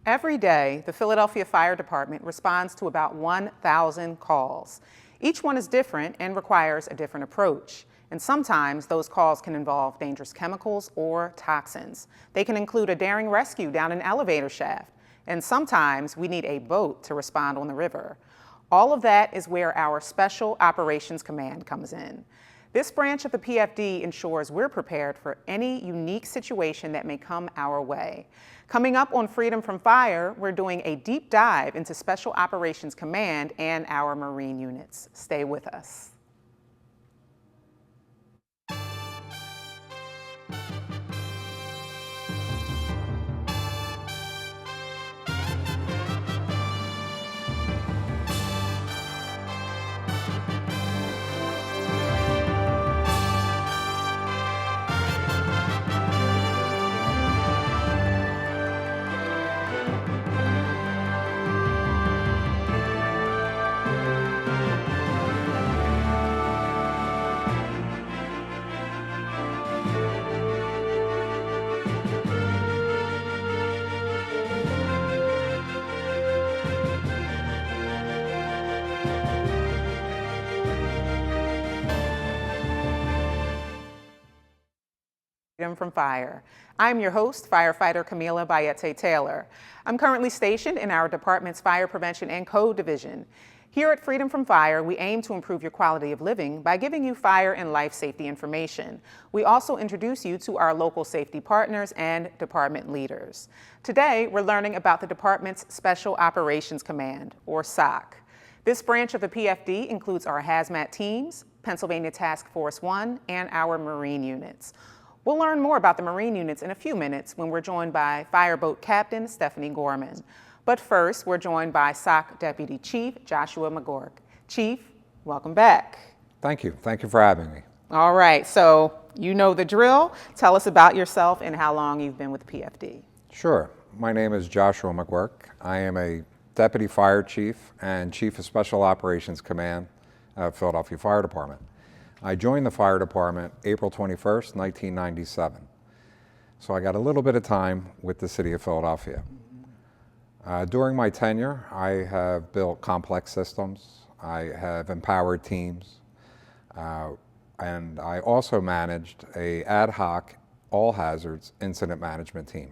Every day, the Philadelphia Fire Department responds to about 1,000 calls. Each one is different and requires a different approach. And sometimes those calls can involve dangerous chemicals or toxins. They can include a daring rescue down an elevator shaft. And sometimes we need a boat to respond on the river. All of that is where our Special Operations Command comes in. This branch of the PFD ensures we're prepared for any unique situation that may come our way. Coming up on Freedom from Fire, we're doing a deep dive into Special Operations Command and our Marine units. Stay with us. Freedom from Fire. I'm your host, firefighter Camila Bayete Taylor. I'm currently stationed in our department's Fire Prevention and Code Division. Here at Freedom from Fire, we aim to improve your quality of living by giving you fire and life safety information. We also introduce you to our local safety partners and department leaders. Today, we're learning about the department's Special Operations Command, or SOC. This branch of the PFD includes our hazmat teams, Pennsylvania Task Force 1, and our Marine units. We'll learn more about the Marine units in a few minutes when we're joined by Fireboat Captain Stephanie Gorman. But first, we're joined by SOC Deputy Chief Joshua McGork. Chief, welcome back. Thank you. Thank you for having me. All right, so you know the drill. Tell us about yourself and how long you've been with PFD. Sure. My name is Joshua McGork. I am a Deputy Fire Chief and Chief of Special Operations Command at Philadelphia Fire Department. I joined the fire department April 21st, 1997. So I got a little bit of time with the city of Philadelphia. During my tenure, I have built complex systems. I have empowered teams. And I also managed a ad hoc all hazards incident management team.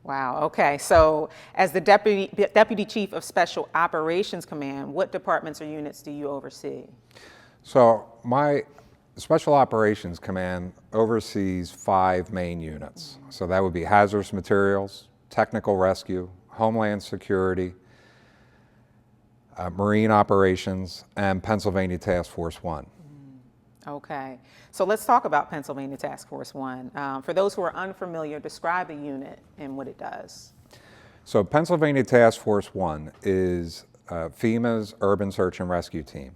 Wow, okay. So as the Deputy Chief of Special Operations Command, what departments or units do you oversee? So my Special Operations Command oversees 5 main units. So that would be hazardous materials, technical rescue, homeland security, marine operations, and Pennsylvania Task Force 1. Okay, so let's talk about Pennsylvania Task Force 1. For those who are unfamiliar, describe the unit and what it does. So Pennsylvania Task Force 1 is FEMA's urban search and rescue team.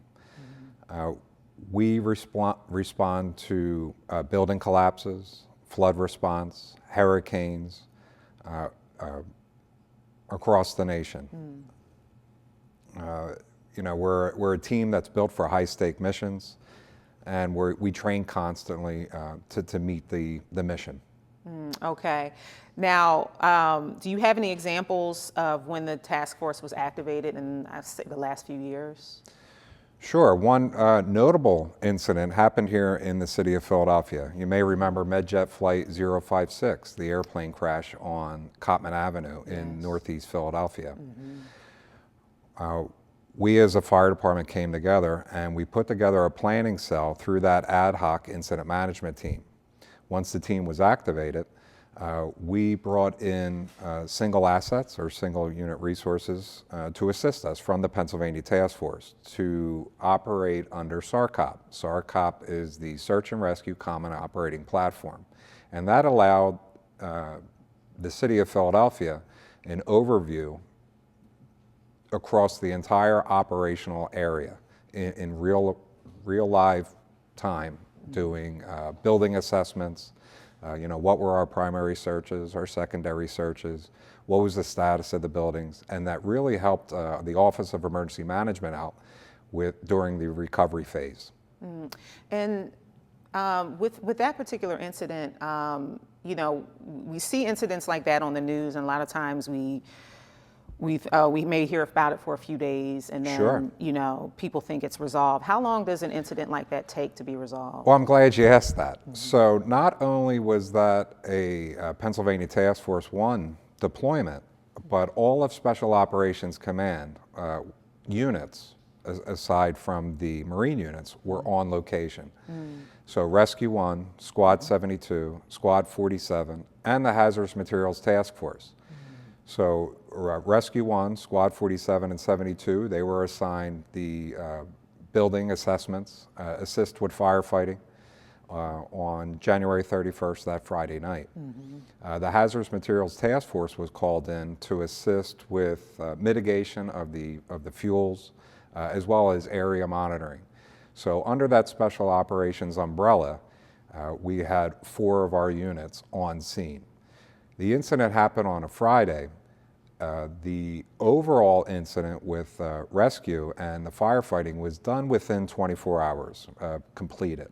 We respond to building collapses, flood response, hurricanes across the nation. You know, we're a team that's built for high-stake missions, and we train constantly to meet the mission. Okay. Now, do you have any examples of when the task force was activated in the last few years? Sure. One notable incident happened here in the city of Philadelphia. You may remember MedJet Flight 056, the airplane crash on Cottman Avenue in Northeast Philadelphia. We as a fire department came together and we put together a planning cell through that ad hoc incident management team. Once the team was activated, we brought in single assets or single unit resources to assist us from the Pennsylvania Task Force to operate under SARCOP. SARCOP is the Search and Rescue Common Operating Platform. And that allowed the city of Philadelphia an overview across the entire operational area in real live time, doing building assessments. You know, what were our primary searches, our secondary searches, what was the status of the buildings, and that really helped the Office of Emergency Management out during the recovery phase. And with that particular incident, we see incidents like that on the news, and a lot of times we may hear about it for a few days, and then Sure. people think it's resolved. How long does an incident like that take to be resolved? Well, I'm glad you asked that. So not only was that a Pennsylvania Task Force 1 deployment, but all of Special Operations Command units, aside from the Marine units, were on location. So Rescue 1, Squad 72, Squad 47, and the Hazardous Materials Task Force. So Rescue 1, Squad 47, and 72, they were assigned the building assessments, assist with firefighting on January 31st, that Friday night. The Hazardous Materials Task Force was called in to assist with mitigation of the fuels, as well as area monitoring. So under that Special Operations umbrella, we had 4 of our units on scene. The incident happened on a Friday. The overall incident with rescue and the firefighting was done within 24 hours, completed.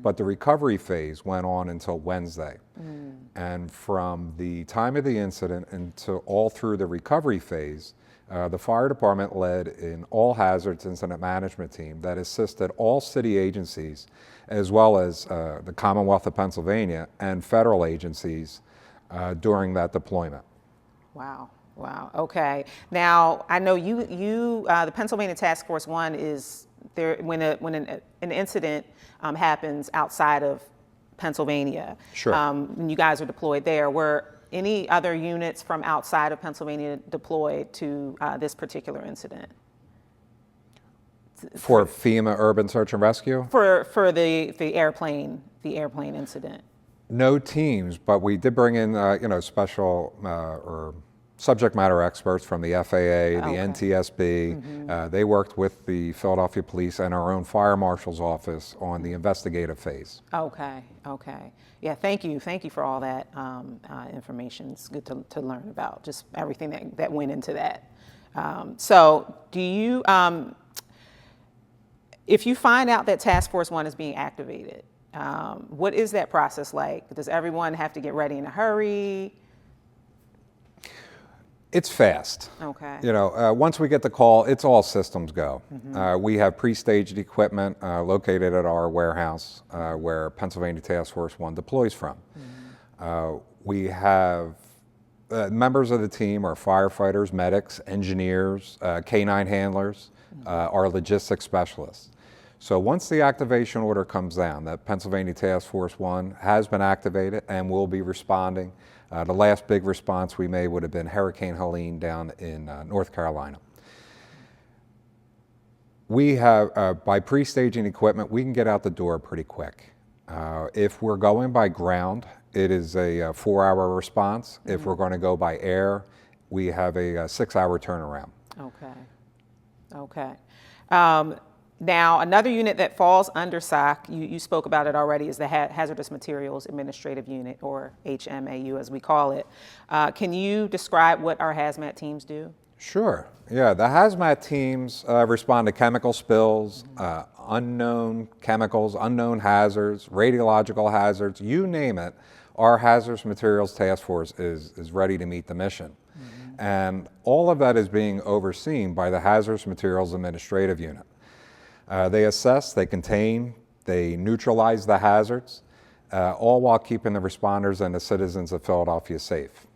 But the recovery phase went on until Wednesday. And from the time of the incident until all through the recovery phase, the fire department led an all hazards incident management team that assisted all city agencies, as well as the Commonwealth of Pennsylvania and federal agencies during that deployment. Wow. Wow. Okay. Now, I know the Pennsylvania Task Force 1 is there when an incident happens outside of Pennsylvania. Sure. When you guys are deployed there, were any other units from outside of Pennsylvania deployed to this particular incident? For FEMA Urban Search and Rescue? For the airplane incident. No teams, but we did bring in special or subject matter experts from the FAA, the NTSB. They worked with the Philadelphia Police and our own Fire Marshal's office on the investigative phase. Okay. Yeah, thank you for all that information. It's good to learn about just everything that went into that. So do you, if you find out that Task Force 1 is being activated, what is that process like? Does everyone have to get ready in a hurry? It's fast. Okay. Once we get the call, it's all systems go. We have pre-staged equipment located at our warehouse where Pennsylvania Task Force 1 deploys from. We have members of the team are firefighters, medics, engineers, K-9 handlers, our logistics specialists. So once the activation order comes down, that Pennsylvania Task Force 1 has been activated and will be responding. The last big response we made would have been Hurricane Helene down in North Carolina. We have, by pre-staging equipment, we can get out the door pretty quick. If we're going by ground, it is a 4-hour response. If we're going to go by air, we have a 6-hour turnaround. Okay. Now, another unit that falls under SOC, you spoke about it already, is the Hazardous Materials Administrative Unit, or HMAU as we call it. Can you describe what our hazmat teams do? Sure. Yeah, the hazmat teams respond to chemical spills, unknown chemicals, unknown hazards, radiological hazards, you name it. Our Hazardous Materials Task Force is ready to meet the mission. And all of that is being overseen by the Hazardous Materials Administrative Unit. They assess, they contain, they neutralize the hazards, all while keeping the responders and the citizens of Philadelphia safe.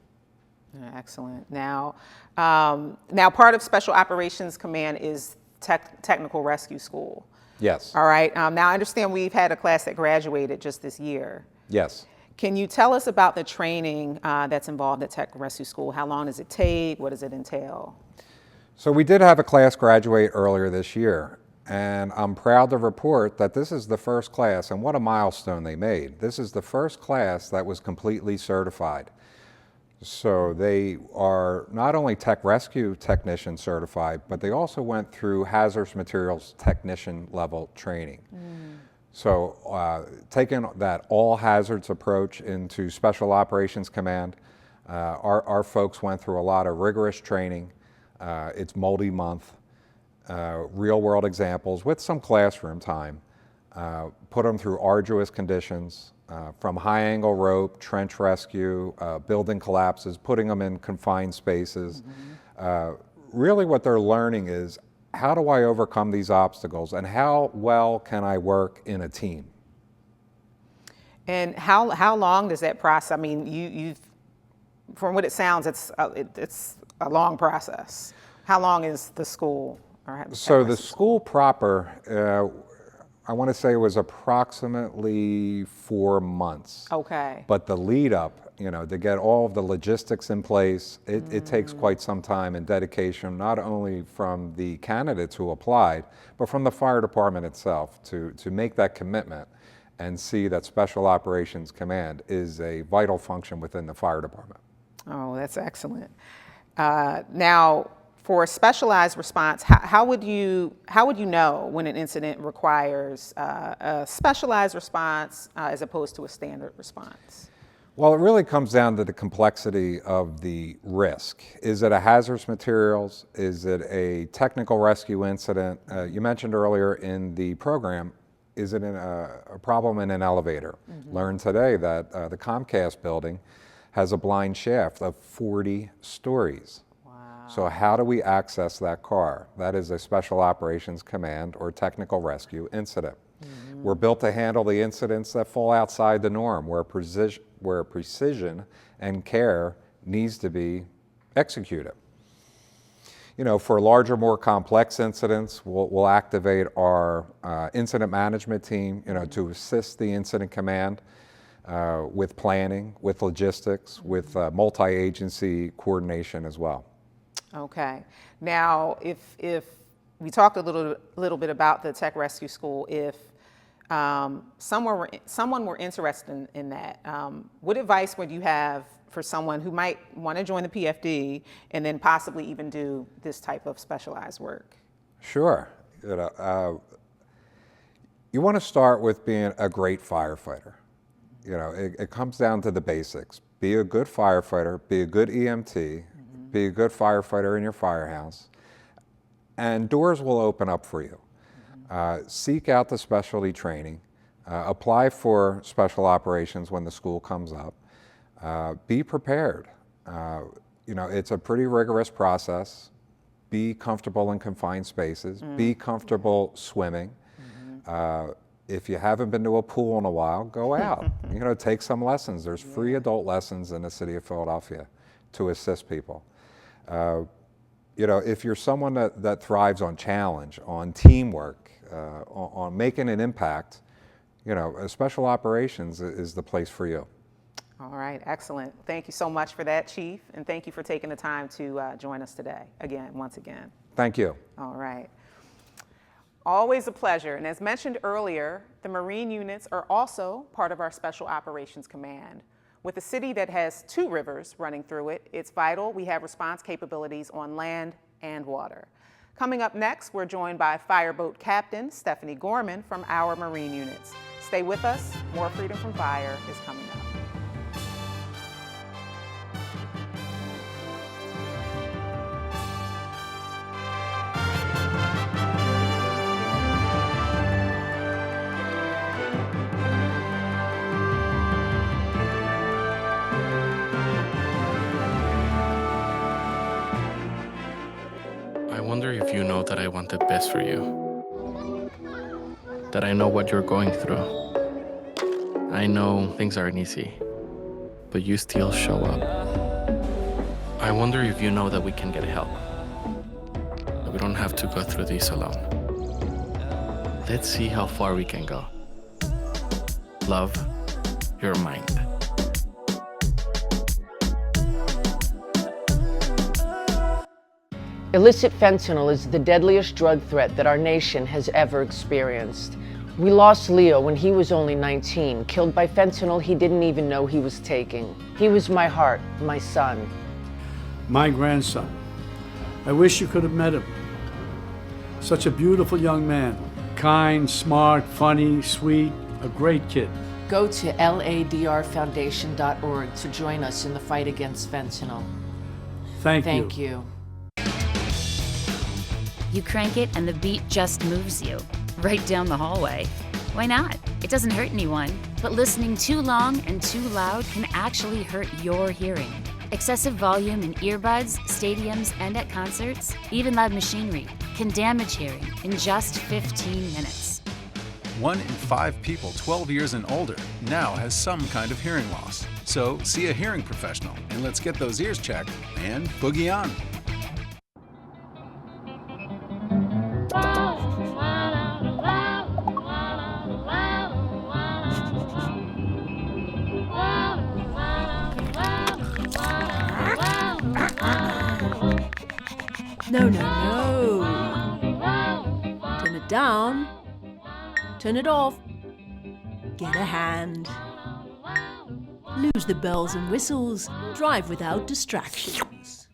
Excellent. Now part of Special Operations Command is Technical Rescue School. Yes. All right. Now I understand we've had a class that graduated just this year. Yes. Can you tell us about the training that's involved at Tech Rescue School? How long does it take? What does it entail? So we did have a class graduate earlier this year. And I'm proud to report that this is the first class, and what a milestone they made. This is the first class that was completely certified. So they are not only tech rescue technician certified, but they also went through hazardous materials technician level training. So taking that all hazards approach into Special Operations Command, our folks went through a lot of rigorous training. It's multi-month. Real world examples with some classroom time, put them through arduous conditions, from high angle rope, trench rescue, building collapses, putting them in confined spaces. Really what they're learning is, how do I overcome these obstacles and how well can I work in a team? And how long does that process? I mean, you've from what it sounds, it's a long process. How long is the school? So the school proper, I want to say it was approximately 4 months. Okay. But the lead up, to get all of the logistics in place, it takes quite some time and dedication, not only from the candidates who applied, but from the fire department itself to make that commitment and see that Special Operations Command is a vital function within the fire department. Oh, that's excellent. Now, for a specialized response, how would you know when an incident requires a specialized response as opposed to a standard response? Well, it really comes down to the complexity of the risk. Is it a hazardous materials? Is it a technical rescue incident? You mentioned earlier in the program, is it a problem in an elevator? Learned today that the Comcast building has a blind shaft of 40 stories. Wow. So how do we access that car? That is a Special Operations Command or technical rescue incident. We're built to handle the incidents that fall outside the norm, where precision and care needs to be executed. For larger, more complex incidents, we'll activate our incident management team, to assist the incident command with planning, with logistics, with multi-agency coordination as well. Okay. Now, if we talked a little bit about the Tech Rescue School, if someone were interested in that, what advice would you have for someone who might want to join the PFD and then possibly even do this type of specialized work? Sure. You want to start with being a great firefighter. It comes down to the basics. Be a good firefighter, be a good EMT, be a good firefighter in your firehouse, and doors will open up for you. Seek out the specialty training, apply for special operations when the school comes up. Be prepared. It's a pretty rigorous process. Be comfortable in confined spaces. Be comfortable swimming. If you haven't been to a pool in a while, go out. Take some lessons. There's free adult lessons in the city of Philadelphia to assist people. If you're someone that thrives on challenge, on teamwork, on making an impact, Special Operations is the place for you. All right, excellent. Thank you so much for that, Chief, and thank you for taking the time to join us today, once again. Thank you. All right. Always a pleasure, and as mentioned earlier, the Marine units are also part of our Special Operations Command. With a city that has 2 rivers running through it, it's vital we have response capabilities on land and water. Coming up next, we're joined by Fireboat Captain Stephanie Gorman from our Marine units. Stay with us. More Freedom from Fire is coming up. I wonder if you know that I want the best for you. That I know what you're going through. I know things aren't easy, but you still show up. I wonder if you know that we can get help. That we don't have to go through this alone. Let's see how far we can go. Love, your mind. Illicit fentanyl is the deadliest drug threat that our nation has ever experienced. We lost Leo when he was only 19, killed by fentanyl he didn't even know he was taking. He was my heart, my son. My grandson. I wish you could have met him. Such a beautiful young man. Kind, smart, funny, sweet, a great kid. Go to ladrfoundation.org to join us in the fight against fentanyl. Thank you. you. You crank it and the beat just moves you right down the hallway. Why not? It doesn't hurt anyone. But listening too long and too loud can actually hurt your hearing. Excessive volume in earbuds, stadiums, and at concerts, even loud machinery, can damage hearing in just 15 minutes. 1 in 5 people 12 years and older now has some kind of hearing loss. So see a hearing professional and let's get those ears checked and boogie on. No, no, no. Turn it down. Turn it off. Get a hand. Lose the bells and whistles. Drive without distractions.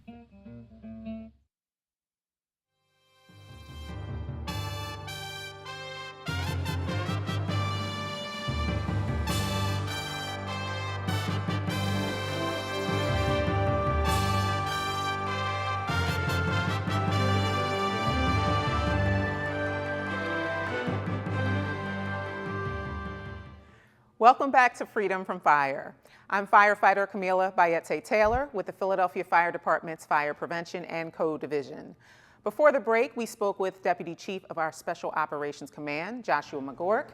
Welcome back to Freedom from Fire. I'm firefighter Camila Bayete-Taylor with the Philadelphia Fire Department's Fire Prevention and Code Division. Before the break, we spoke with Deputy Chief of our Special Operations Command, Joshua McGork.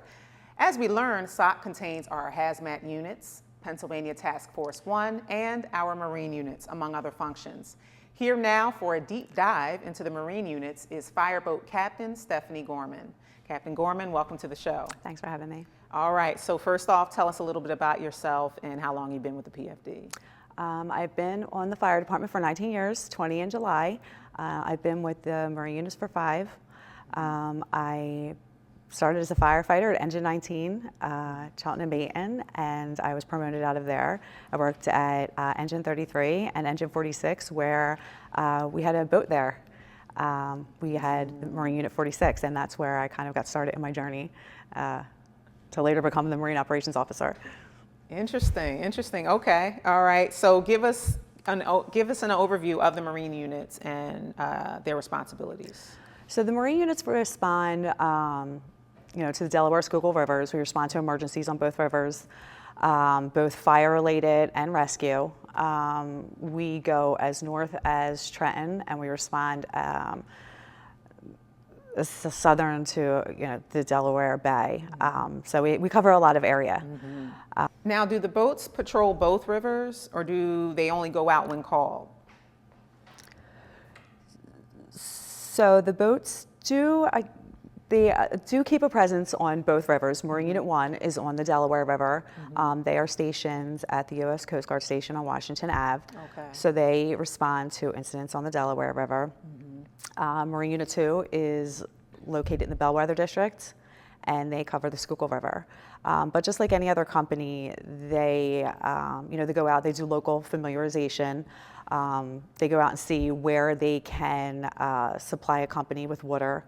As we learned, SOC contains our hazmat units, Pennsylvania Task Force 1, and our Marine units, among other functions. Here now for a deep dive into the Marine units is Fireboat Captain Stephanie Gorman. Captain Gorman, welcome to the show. Thanks for having me. All right, so first off, tell us a little bit about yourself and how long you've been with the PFD. I've been on the fire department for 19 years, 20 in July. I've been with the Marine units for 5. I started as a firefighter at Engine 19, Cheltenham Bayton, and I was promoted out of there. I worked at Engine 33 and Engine 46, where we had a boat there. We had the Marine Unit 46, and that's where I kind of got started in my journey to later become the Marine Operations Officer. Interesting. Okay. All right. So give us an overview of the Marine units and their responsibilities. So the Marine units respond, to the Delaware Schuylkill rivers. We respond to emergencies on both rivers, both fire-related and rescue. We go as north as Trenton, and we respond southern to the Delaware Bay. So we cover a lot of area. Now, do the boats patrol both rivers, or do they only go out when called? So the boats do keep a presence on both rivers. Marine Unit 1 is on the Delaware River. They are stationed at the U.S. Coast Guard Station on Washington Ave. Okay. So they respond to incidents on the Delaware River. Marine Unit 2 is located in the Bellwether District, and they cover the Schuylkill River. But just like any other company, they go out, they do local familiarization. They go out and see where they can supply a company with water.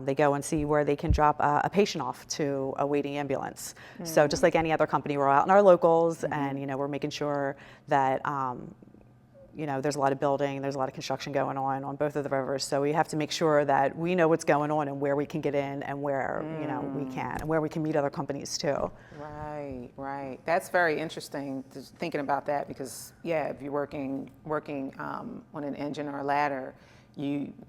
They go and see where they can drop a patient off to a waiting ambulance. So just like any other company, we're out in our locals, and we're making sure that there's a lot of building, there's a lot of construction going on both of the rivers. So we have to make sure that we know what's going on and where we can get in and where we can, and where we can meet other companies too. Right. That's very interesting, just thinking about that, because if you're working on an engine or a ladder,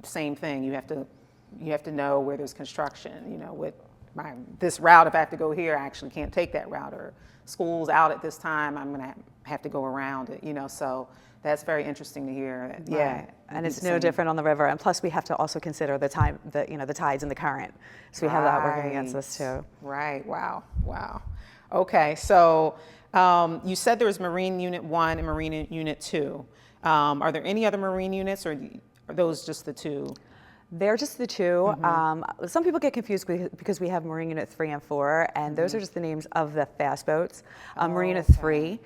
same thing. You have to know where there's construction. With this route, if I have to go here, I actually can't take that route. Or school's out at this time, I'm gonna have to go around it. So that's very interesting to hear. Right. And it's no different on the river. And plus, we have to also consider the tides and the current. So we have that working against us too. Right. Wow. Okay. So you said there was Marine Unit 1 and Marine Unit 2. Are there any other Marine units, or are those just the two? They're just the two. Some people get confused because we have Marine Unit 3 and 4, and those are just the names of the fast boats. Marine Unit 3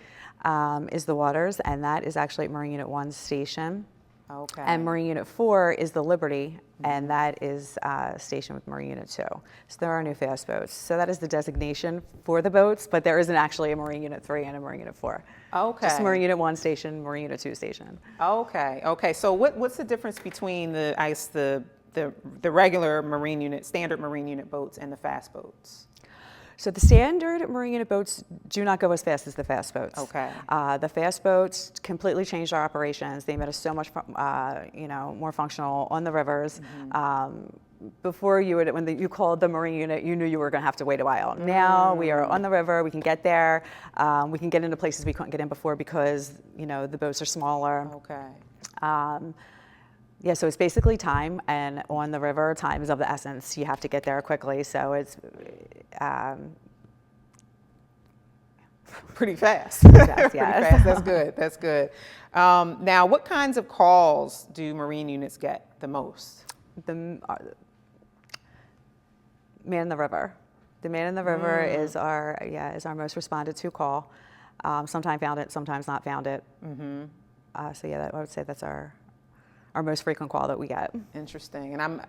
is the Waters, and that is actually at Marine Unit 1's station. Okay. And Marine Unit 4 is the Liberty, and that is stationed with Marine Unit 2. So there are new fast boats. So that is the designation for the boats, but there isn't actually a Marine Unit 3 and a Marine Unit 4. Okay. Just Marine Unit 1 station, Marine Unit 2 station. Okay. So what's the difference between the regular Marine Unit, standard Marine Unit boats and the fast boats? So the standard marine unit boats do not go as fast as the fast boats. Okay. The fast boats completely changed our operations. They made us so much, more functional on the rivers. Before you called the marine unit, you knew you were going to have to wait a while. Now we are on the river. We can get there. We can get into places we couldn't get in before because the boats are smaller. Okay. Yeah, so it's basically time, and on the river, time is of the essence. You have to get there quickly, so it's pretty fast. Yes. Pretty fast. That's good. That's good. Now, what kinds of calls do marine units get the most? The man in the river. The man in the river is our most responded to call. Sometimes found it, sometimes not found it. So I would say that's our most frequent call that we get. Interesting. And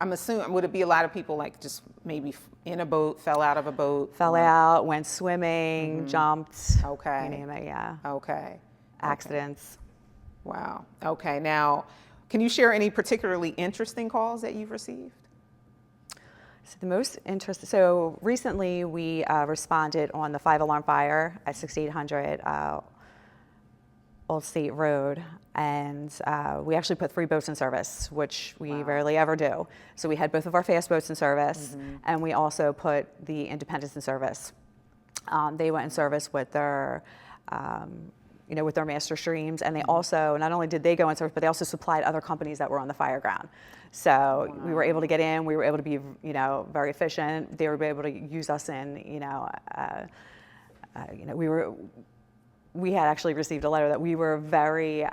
I'm assuming, would it be a lot of people like just maybe in a boat, fell out of a boat? Fell out, went swimming, jumped. Okay. You name it, yeah. Okay. Accidents. Wow. Okay. Now, can you share any particularly interesting calls that you've received? So the most interesting, so recently we responded on the 5-alarm fire at 6800 Old State Road, and we actually put 3 boats in service, which we rarely ever do. So we had both of our fast boats in service, and we also put the Independence in service. They went in service with their, with their master streams, and they also, not only did they go in service, but they also supplied other companies that were on the fire ground. So we were able to get in, we were able to be, very efficient. They were able to use us in, we had actually received a letter that we were very,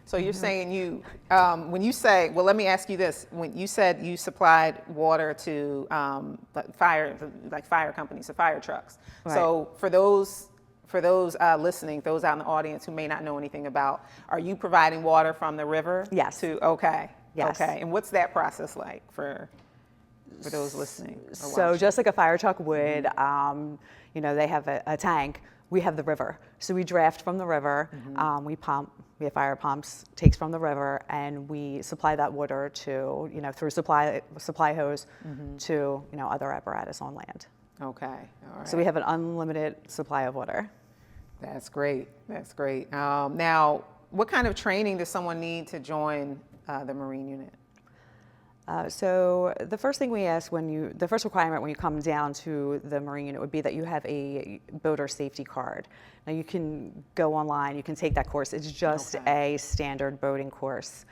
So you're saying when you say, well, let me ask you this. When you said you supplied water to fire companies, to fire trucks. Right. So for those listening, those out in the audience who may not know anything about, are you providing water from the river? Yes. Okay. Yes. Okay. And what's that process like for those listening? So just like a fire truck would, they have a tank. We have the river. So we draft from the river, we pump, we have fire pumps, takes from the river, and we supply that water to, through supply hose to, other apparatus on land. Okay. All right. So we have an unlimited supply of water. That's great. That's great. Now, what kind of training does someone need to join the Marine unit? So the first thing we ask the first requirement when you come down to the Marine unit would be that you have a boater safety card. Now you can go online, you can take that course. It's just a standard boating course.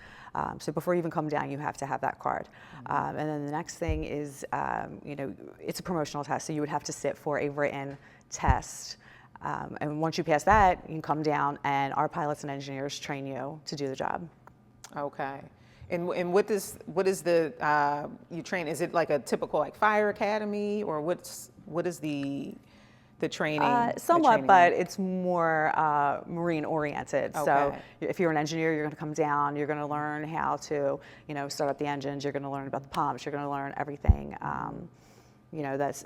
So before you even come down, you have to have that card. And then the next thing is, it's a promotional test, so you would have to sit for a written test. And once you pass that, you can come down and our pilots and engineers train you to do the job. Okay. And what is the you train? Is it like a typical like fire academy, or what is the training? Somewhat, but it's more marine oriented. Okay. So if you're an engineer, you're going to come down. You're going to learn how to start up the engines. You're going to learn about the pumps. You're going to learn everything that's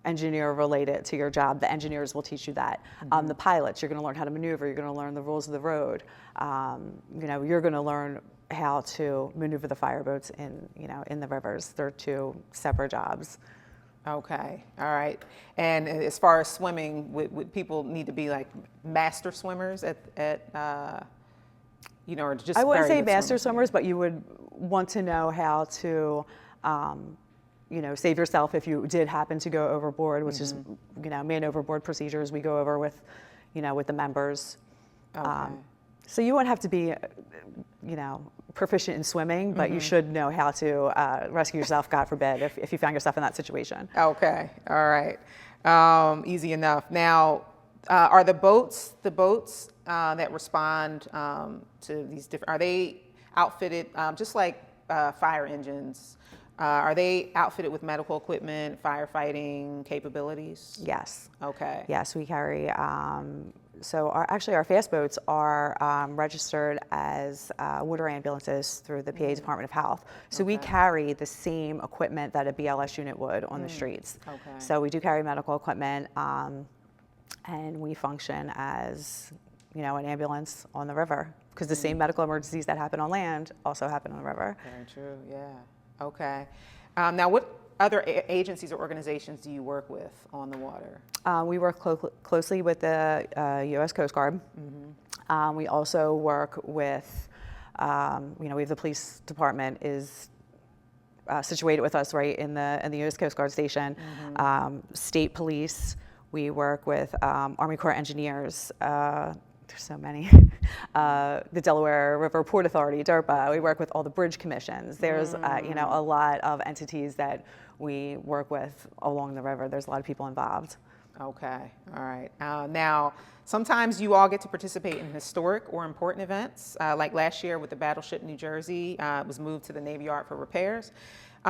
engineer related to your job. The engineers will teach you that. The pilots, you're going to learn how to maneuver. You're going to learn the rules of the road. You're going to learn how to maneuver the fireboats in the rivers. They're 2 separate jobs. Okay, all right. And as far as swimming, would people need to be like master swimmers or just? I wouldn't very say good master swimmers, but you would want to know how to, save yourself if you did happen to go overboard, which is, man overboard procedures we go over with the members. Okay. So you won't have to be, proficient in swimming, but you should know how to rescue yourself, God forbid, if you found yourself in that situation. Okay, all right. Easy enough. Now, are the boats that respond to these different, are they outfitted just like fire engines? Are they outfitted with medical equipment, firefighting capabilities? Yes. Okay. Yes, we carry. So our fast boats are registered as water ambulances through the PA Department of Health. So we carry the same equipment that a BLS unit would on the streets. Okay. So we do carry medical equipment, and we function as an ambulance on the river. because the same medical emergencies that happen on land also happen on the river. Very true, yeah. Okay. Now, what other agencies or organizations do you work with on the water? We work closely with the U.S. Coast Guard. We also work with, we have the police department is situated with us right in the U.S. Coast Guard station. State police. We work with Army Corps of Engineers. There's so many. The Delaware River Port Authority, DERPA. We work with all the bridge commissions. There's a lot of entities that we work with along the river. There's a lot of people involved. Okay, all right. Now, sometimes you all get to participate in historic or important events, like last year with the Battleship New Jersey. It was moved to the Navy Yard for repairs.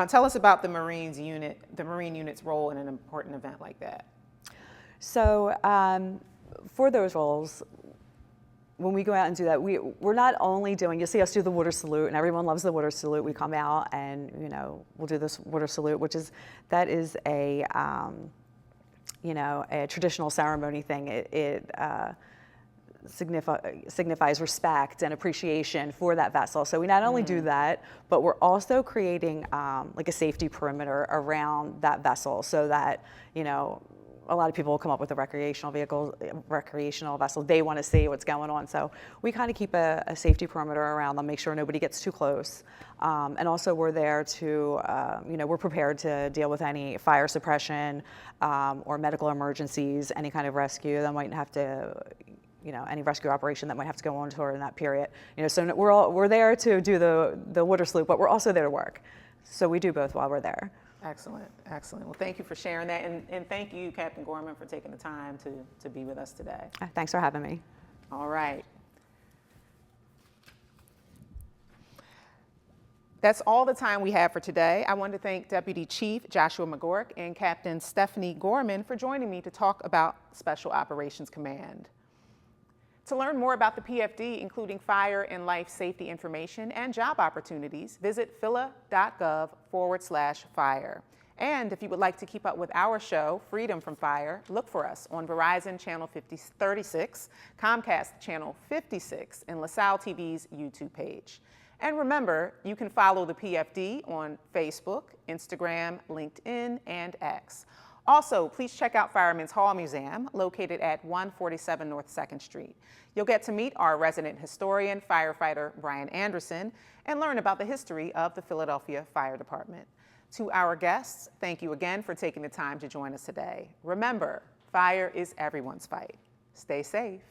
Tell us about the Marine unit's role in an important event like that. So for those roles, when we go out and do that, we're not only doing, you'll see us do the water salute, and everyone loves the water salute. We come out and, we'll do this water salute, that is a traditional ceremony thing. It signifies respect and appreciation for that vessel. So we not only do that, but we're also creating like a safety perimeter around that vessel so that, a lot of people will come up with a recreational vessel. They want to see what's going on. So we kind of keep a safety perimeter around them, make sure nobody gets too close. And also we're there to, we're prepared to deal with any fire suppression or medical emergencies, any kind of rescue that might have to, any rescue operation that might have to go on tour in that period. So we're there to do the water salute, but we're also there to work. So we do both while we're there. Excellent, excellent. Well, thank you for sharing that, and thank you, Captain Gorman, for taking the time to be with us today. Thanks for having me. All right. That's all the time we have for today. I want to thank Deputy Chief Joshua McGork and Captain Stephanie Gorman for joining me to talk about Special Operations Command. To learn more about the PFD, including fire and life safety information and job opportunities, visit phila.gov/fire. And if you would like to keep up with our show, Freedom from Fire, look for us on Verizon Channel 36, Comcast Channel 56, and LaSalle TV's YouTube page. And remember, you can follow the PFD on Facebook, Instagram, LinkedIn, and X. Also, please check out Fireman's Hall Museum, located at 147 North 2nd Street. You'll get to meet our resident historian, firefighter Brian Anderson, and learn about the history of the Philadelphia Fire Department. To our guests, thank you again for taking the time to join us today. Remember, fire is everyone's fight. Stay safe.